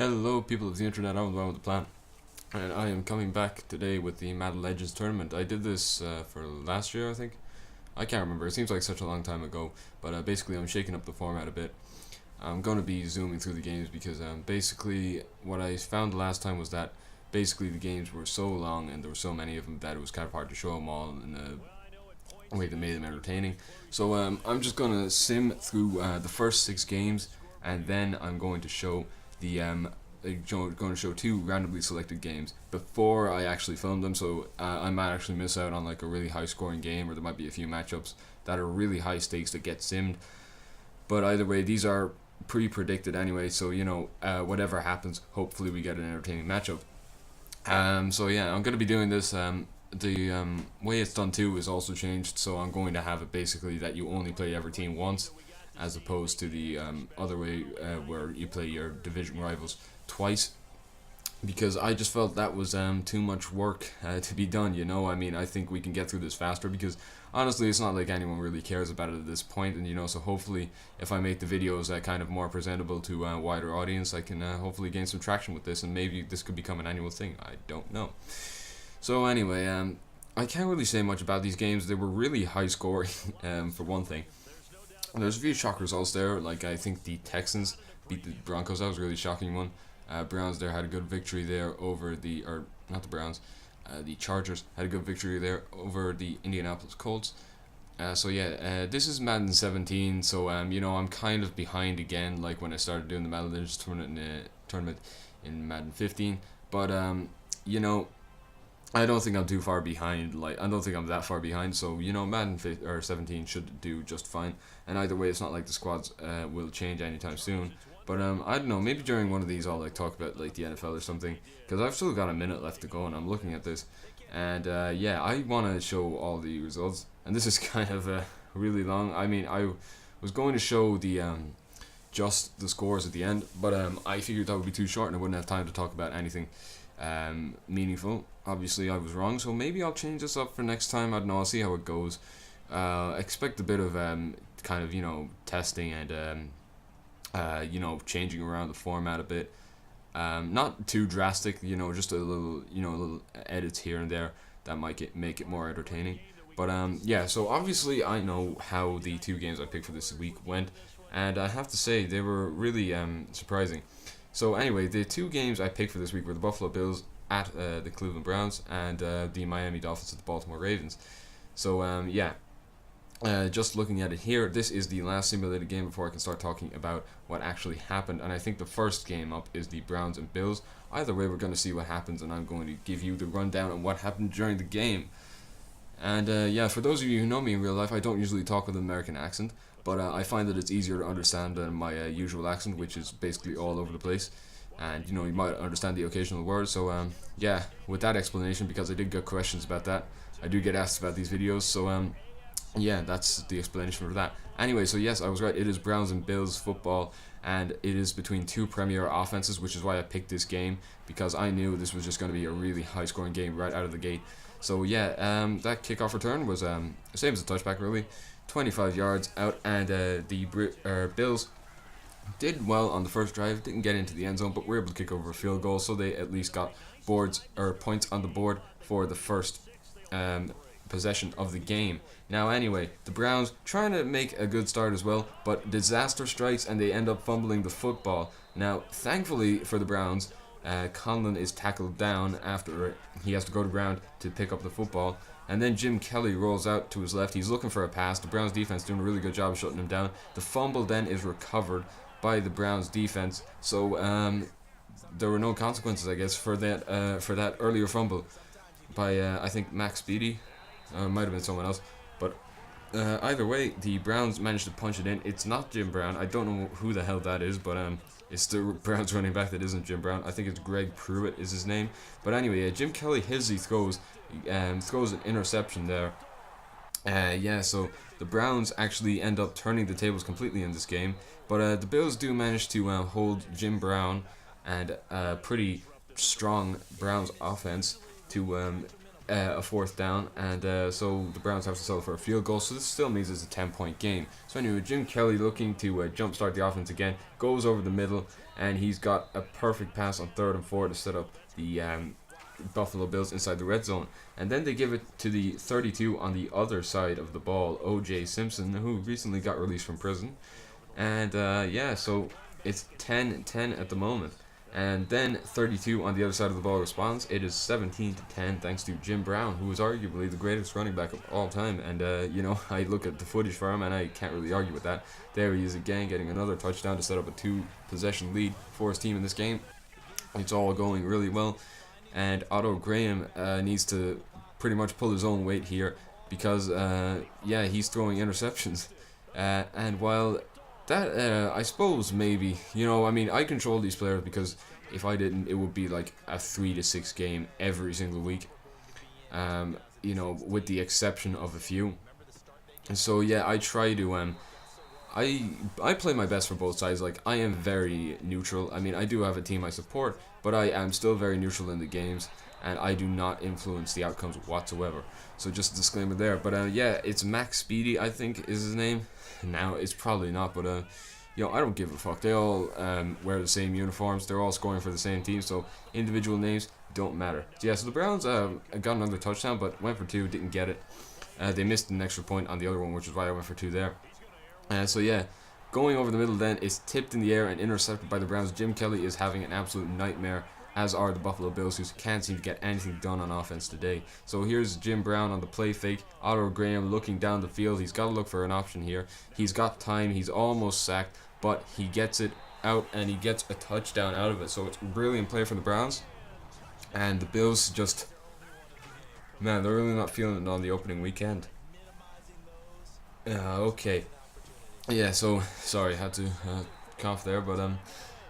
Hello, people of the internet. I'm the one with the plan, and I am coming back today with the Madden Legends tournament. I did this for last year, I think. I can't remember. It seems like such a long time ago, but basically, I'm shaking up the format a bit. I'm going to be zooming through the games because basically, what I found the last time was that basically the games were so long and there were so many of them that it was kind of hard to show them all in a way that made them entertaining. So I'm just going to sim through the first 6 games, and then I'm going to show the going to show 2 randomly selected games before I actually film them. So I might actually miss out on like a really high scoring game, or there might be a few matchups that are really high stakes that get simmed. But either way, these are pre-predicted anyway. So whatever happens, hopefully we get an entertaining matchup. So yeah, I'm gonna be doing this. The way it's done too is also changed. So I'm going to have it basically that you only play every team once, as opposed to the other way where you play your division rivals twice, because I just felt that was too much work to be done. I mean, I think we can get through this faster because honestly, it's not like anyone really cares about it at this point, and so hopefully, if I make the videos kind of more presentable to a wider audience, I can hopefully gain some traction with this, and maybe this could become an annual thing. I don't know. So anyway, I can't really say much about these games. They were really high scoring, for one thing. There's a few shock results there. Like I think the Texans beat the Broncos. That was a really shocking one. Browns there had a good victory there over or not the Browns. The Chargers had a good victory there over the Indianapolis Colts. This is Madden 17, so I'm kind of behind again, like when I started doing the Madden Legends tournament in Madden 15. But I don't think I'm too far behind. Like I don't think I'm that far behind. So Madden 17 should do just fine. And either way, it's not like the squads will change anytime soon. But I don't know. Maybe during one of these, I'll talk about like the NFL or something, because I've still got a minute left to go, and I'm looking at this, and I want to show all the results. And this is kind of really long. I mean, I was going to show the just the scores at the end, but I figured that would be too short, and I wouldn't have time to talk about anything meaningful. Obviously, I was wrong, so maybe I'll change this up for next time. I don't know. I'll see how it goes. Expect a bit of kind of testing and changing around the format a bit. Not too drastic, just a little edits here and there that might make it more entertaining. But so obviously I know how the 2 games I picked for this week went, and I have to say they were really surprising. So anyway, the 2 games I picked for this week were the Buffalo Bills at the Cleveland Browns and the Miami Dolphins at the Baltimore Ravens. So just looking at it here, this is the last simulated game before I can start talking about what actually happened. And I think the first game up is the Browns and Bills. Either way, we're going to see what happens, and I'm going to give you the rundown on what happened during the game. And for those of you who know me in real life, I don't usually talk with an American accent, but I find that it's easier to understand than my usual accent, which is basically all over the place. And you might understand the occasional word. So with that explanation, because I did get questions about that, I do get asked about these videos. So that's the explanation for that. Anyway, so yes, I was right. It is Browns and Bills football, and it is between 2 premier offenses, which is why I picked this game, because I knew this was just going to be a really high-scoring game right out of the gate. So that kickoff return was same as a touchback, really, 25 yards out, and the Bills did well on the first drive, didn't get into the end zone, but were able to kick over a field goal, so they at least got points on the board for the first possession of the game. Now anyway, the Browns trying to make a good start as well, but disaster strikes and they end up fumbling the football. Now thankfully for the Browns, Conlon is tackled down after he has to go to ground to pick up the football, and then Jim Kelly rolls out to his left. He's looking for a pass. The Browns defense doing a really good job of shutting him down. The fumble then is recovered by the Browns defense, so there were no consequences, I guess, for that earlier fumble by I think Max Beatty. Might have been someone else, but either way, the Browns managed to punch it in. It's not Jim Brown. I don't know who the hell that is, but it's the Browns running back that isn't Jim Brown. I think it's Greg Pruitt is his name. But anyway, Jim Kelly throws an interception there. So the Browns actually end up turning the tables completely in this game, but the Bills do manage to hold Jim Brown and a pretty strong Browns offense to a fourth down, and so the Browns have to settle for a field goal. So this still means it's a 10-point game. So anyway, Jim Kelly looking to jumpstart the offense again, goes over the middle, and he's got a perfect pass on 3rd and 4 to set up the Buffalo Bills inside the red zone. And then they give it to the 32 on the other side of the ball, O.J. Simpson, who recently got released from prison. And yeah, so it's 10-10 at the moment. And then 32 on the other side of the ball responds. It is 17-10 thanks to Jim Brown, who is arguably the greatest running back of all time. And, you know, I look at the footage for him and I can't really argue with that. There he is again, getting another touchdown to set up a 2-possession lead for his team in this game. It's all going really well. And Otto Graham needs to pretty much pull his own weight here because, yeah, he's throwing interceptions. And while that, I suppose maybe, you know, I mean, I control these players because if I didn't, it would be like a 3-6 game every single week, you know, with the exception of a few. And so, yeah, I try to, I play my best for both sides. Like, I am very neutral. I mean, I do have a team I support, but I am still very neutral in the games, and I do not influence the outcomes whatsoever. So just a disclaimer there. But yeah, it's Max Speedy, I think is his name. Now it's probably not, but you know, I don't give a fuck. They all wear the same uniforms. They're all scoring for the same team, so individual names don't matter. So yeah, so the Browns got another touchdown, but went for 2, didn't get it. They missed an extra point on the other one, which is why I went for 2 there. So yeah, going over the middle then is tipped in the air and intercepted by the Browns. Jim Kelly is having an absolute nightmare, as are the Buffalo Bills, who can't seem to get anything done on offense today. So here's Jim Brown on the play fake. Otto Graham looking down the field. He's got to look for an option here. He's got time. He's almost sacked, but he gets it out and he gets a touchdown out of it. So it's brilliant play for the Browns. And the Bills just, man, they're really not feeling it on the opening weekend. Okay. Yeah, so, sorry, I had to cough there, but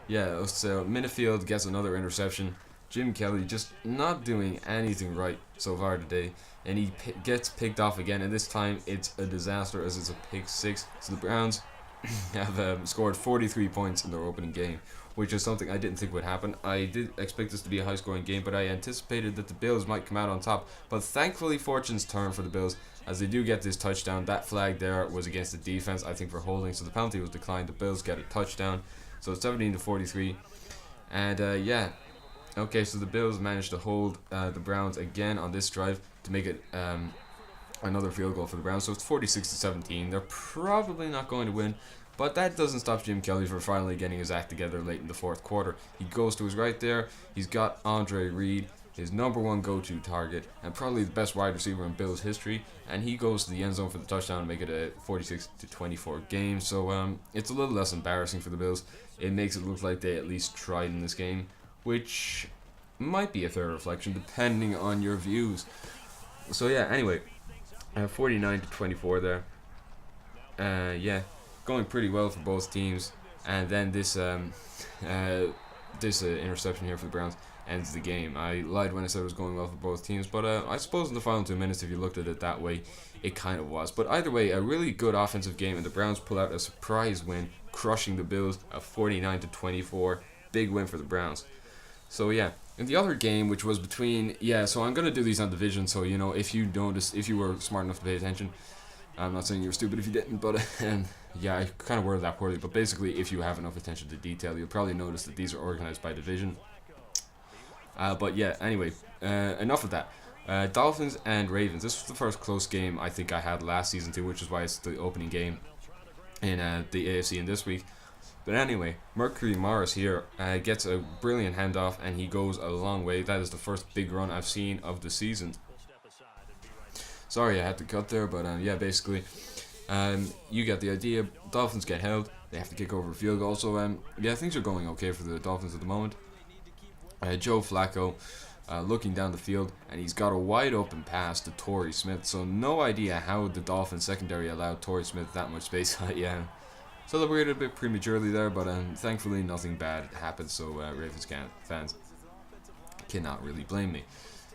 yeah, so Minifield gets another interception. Jim Kelly just not doing anything right so far today, and he gets picked off again, and this time it's a disaster as it's a pick 6. So the Browns have scored 43 points in their opening game, which is something I didn't think would happen. I did expect this to be a high-scoring game, but I anticipated that the Bills might come out on top. But thankfully, fortune's turned for the Bills as they do get this touchdown. That flag there was against the defense, I think, for holding, so the penalty was declined. The Bills get a touchdown, so it's 17-43. And yeah, okay, so the Bills managed to hold the Browns again on this drive to make it another field goal for the Browns. So it's 46-17. They're probably not going to win, but that doesn't stop Jim Kelly from finally getting his act together late in the fourth quarter. He goes to his right there. He's got Andre Reed, his number one go-to target, and probably the best wide receiver in Bills history, and he goes to the end zone for the touchdown and make it a 46-24 game. So it's a little less embarrassing for the Bills. It makes it look like they at least tried in this game, which might be a fair reflection depending on your views. So yeah, anyway, 49-24 there. Yeah, going pretty well for both teams, and then this interception here for the Browns ends the game. I lied when I said it was going well for both teams, but I suppose in the final 2 minutes, if you looked at it that way, it kind of was. But either way, a really good offensive game, and the Browns pull out a surprise win, crushing the Bills, a 49-24, big win for the Browns. So yeah, in the other game, which was between, yeah, so I'm gonna do these on division, so you know, if you noticed, if you were smart enough to pay attention, I'm not saying you were stupid if you didn't, but yeah, I kind of worded that poorly, but basically, if you have enough attention to detail, you'll probably notice that these are organized by division. But yeah, anyway, enough of that. Dolphins and Ravens. This was the first close game I think I had last season too, which is why it's the opening game in the AFC in this week. But anyway, Mercury Morris here gets a brilliant handoff and he goes a long way. That is the first big run I've seen of the season. Sorry I had to cut there, but yeah, basically, you get the idea. Dolphins get held. They have to kick over a field goal. So yeah, things are going okay for the Dolphins at the moment. Joe Flacco looking down the field, and he's got a wide open pass to Torrey Smith. So no idea how the Dolphins secondary allowed Torrey Smith that much space. Yeah, celebrated a bit prematurely there, but thankfully nothing bad happened. So Ravens fans cannot really blame me.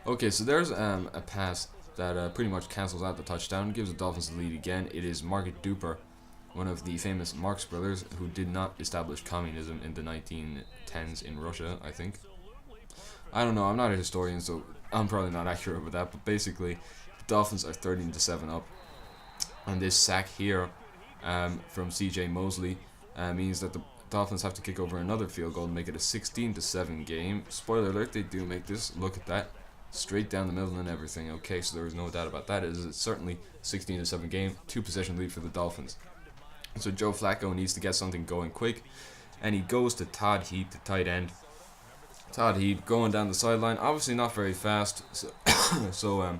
Okay, so there's a pass that pretty much cancels out the touchdown, gives the Dolphins the lead again. It is Margaret Duper, one of the famous Marx brothers, who did not establish communism in the 1910s in Russia, I think. I don't know. I'm not a historian, so I'm probably not accurate with that. But basically, the Dolphins are 13-7 up, and this sack here from C.J. Mosley means that the Dolphins have to kick over another field goal to make it a 16-7 game. Spoiler alert: they do make this. Look at that, straight down the middle and everything. Okay, so there is no doubt about that. It is certainly 16-7 game, 2-possession lead for the Dolphins. So Joe Flacco needs to get something going quick, and he goes to Todd Heap, the tight end. Todd Heap going down the sideline, obviously not very fast. So,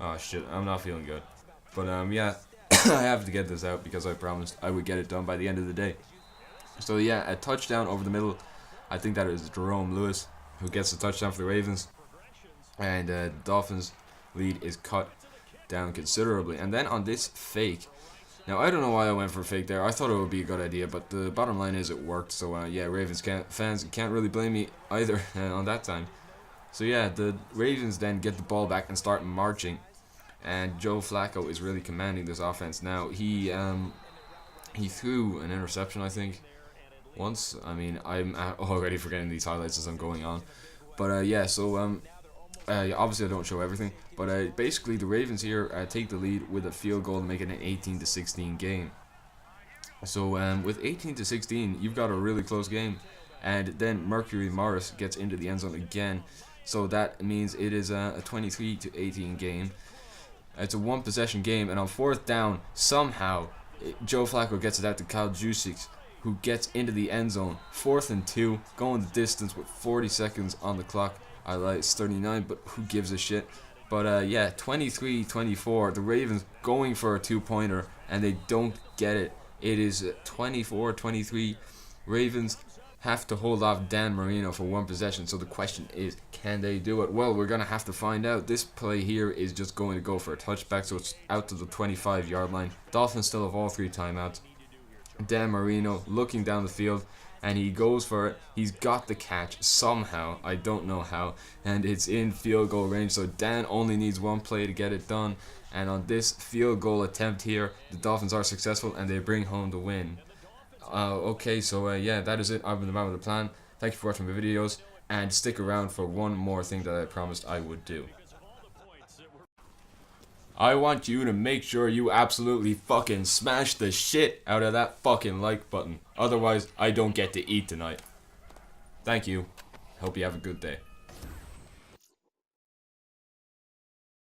oh shit, I'm not feeling good. But yeah, I have to get this out because I promised I would get it done by the end of the day. So yeah, a touchdown over the middle. I think that is Jerome Lewis who gets the touchdown for the Ravens, and the Dolphins' lead is cut down considerably. And then on this fake. Now, I don't know why I went for a fake there. I thought it would be a good idea, but the bottom line is it worked. So, yeah, Ravens fans can't really blame me either on that time. So, yeah, the Ravens then get the ball back and start marching. And Joe Flacco is really commanding this offense now. He threw an interception, I think, once. I mean, I'm already forgetting these highlights as I'm going on. But, yeah, so obviously I don't show everything, but basically the Ravens here take the lead with a field goal to make it an 18-16 game. So with 18-16, you've got a really close game, and then Mercury Morris gets into the end zone again, so that means it is a 23-18 game. It's a one-possession game, and on fourth down, somehow Joe Flacco gets it out to Kyle Juszczyk, who gets into the end zone. 4th and 2, going the distance with 40 seconds on the clock. I like it's 39, but who gives a shit? But yeah, 23-24. The Ravens going for a two-pointer, and they don't get it. It is 24-23. Ravens have to hold off Dan Marino for one possession. So the question is, can they do it? Well, we're going to have to find out. This play here is just going to go for a touchback, so it's out to the 25-yard line. Dolphins still have all 3 timeouts. Dan Marino looking down the field, and he goes for it. He's got the catch somehow. I don't know how. And it's in field goal range. So Dan only needs one play to get it done. And on this field goal attempt here, the Dolphins are successful and they bring home the win. Okay, so yeah, that is it. I've been the man with the plan. Thank you for watching my videos. And stick around for one more thing that I promised I would do. I want you to make sure you absolutely fucking smash the shit out of that fucking like button. Otherwise, I don't get to eat tonight. Thank you. Hope you have a good day.